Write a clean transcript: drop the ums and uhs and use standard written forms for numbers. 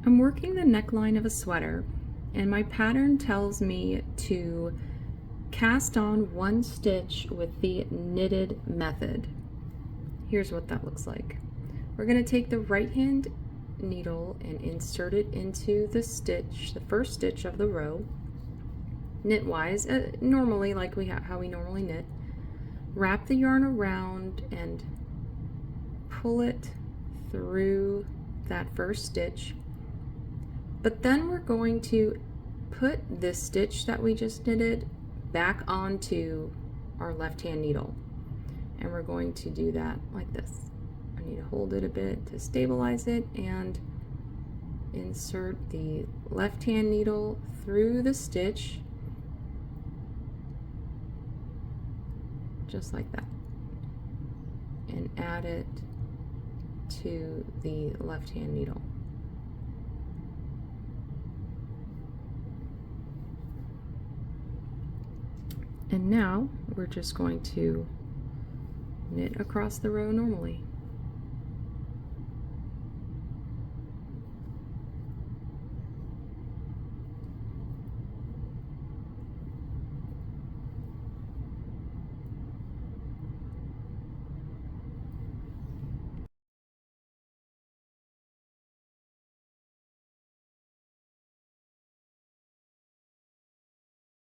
I'm working the neckline of a sweater, and my pattern tells me to cast on one stitch with the knitted method. Here's what that looks like. We're going to take the right hand needle and insert it into the stitch, the first stitch of the row, knitwise, normally like how we normally knit. Wrap the yarn around and pull it through that first stitch. But then we're going to put this stitch that we just knitted back onto our left hand needle. And we're going to do that like this. I need to hold it a bit to stabilize it and insert the left hand needle through the stitch just like that, and add it to the left hand needle. And now we're just going to knit across the row normally.